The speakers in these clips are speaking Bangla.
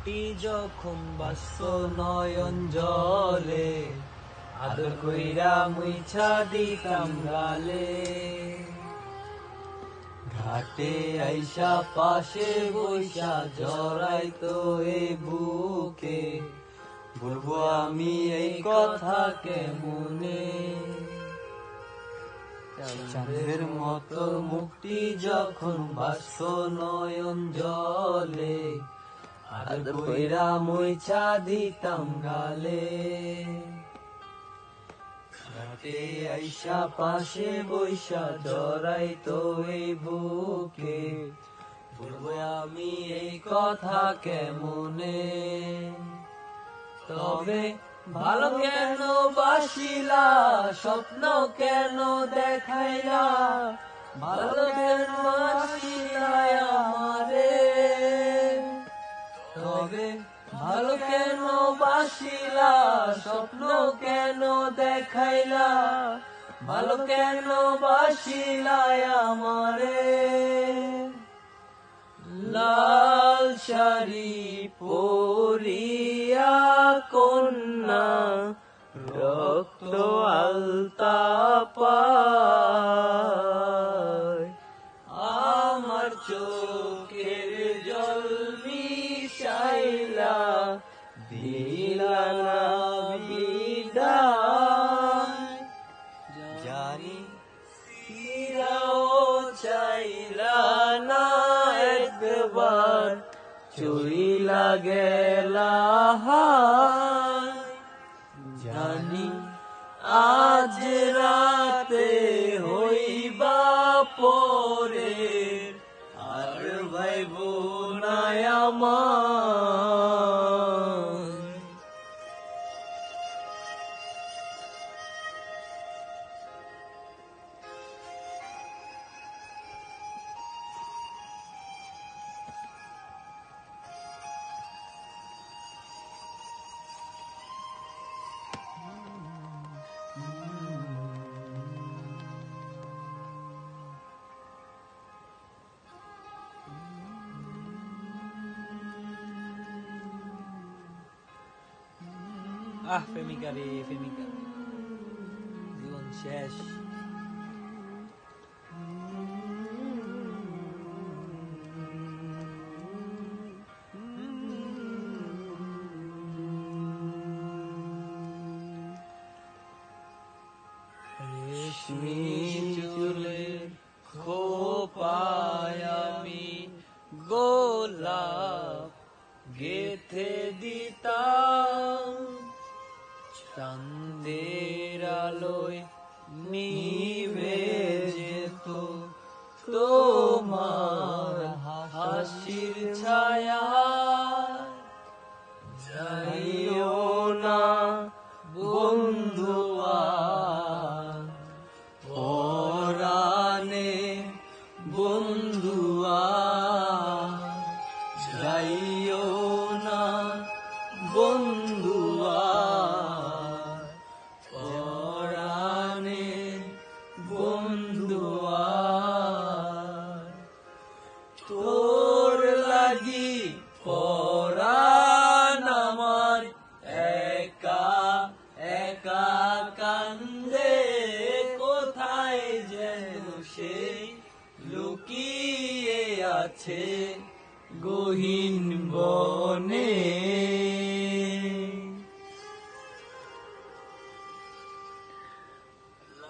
মুক্তি যখন বাষ্প নয়ন জলে, আদর কইরা মুইছা দিতাম গালে। ঘাটে আইসা পাশে বইসা জড়াইতো এ বুকে, বলবো আমি এই কথা কেমনে। চাঁদের মতো মুক্তি যখন বাষ্প নয়ন জলে, আদর কইরা মুইছা দিতাম গালে। ঘাটে আইসা পাশে বইসা জড়াইতো এই বুকে, বলবো আমি এই কথা কেমনে। তবে ভালো কেন বাসিলা, স্বপ্ন কেন দেখাইলা, ভালো কেন বাসিলা আমারে। তবে ভালো কেন বাসিলা, স্বপ্ন কেন দেখাইলা, ভালো কেন বাসিলা আমারে। লাল শাড়ি পরিয়া কন্যা, রক্ত আলতা পায়, আমার চোখের জল মিশাইলা দিলা না বিদায়। জানি ফিরাও চাইলা না একবার, চইলা গেলা হায়। জানি আজ রাতে হইবা পরে, আর ভাইব না আমার। প্রেমিকা রে প্রেমিকা, জীবন শেষ। রেশমি চুলে খোপায় আমি গোলাপ গেথে দিতাম, চাঁদের আলোয় নিভে যেত তোমার হাসির ছায়া। যাইও না বন্ধু আর পরাণে, বন্ধু আর যাইও না বন্ধু আর পরাণে, বন্ধু আর। তোর লাগি পরাণ আমার একা একা কান্দে, কোথায় যেন সে লুকিয়ে আছে গহীন বনে।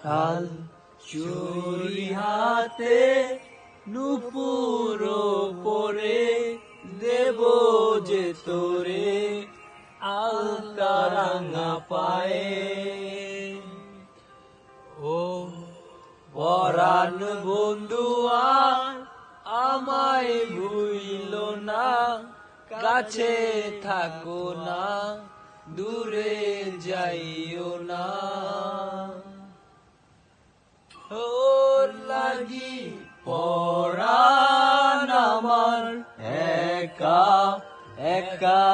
লাল চুড়ি হাতে নুপুর পরে, দেব যে তোরে আলতা রাঙা পায়ে। ও পরাণ বন্ধু আর আমায় ভুইল না, কাছে থাকো না দূরে যাইও না। তোর লাগি পরাণ আমার একা একা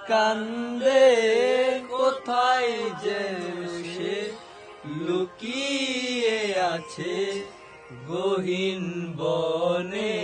কান্দে, কোথায় যে সে লুকিয়ে আছে গহীন বনে।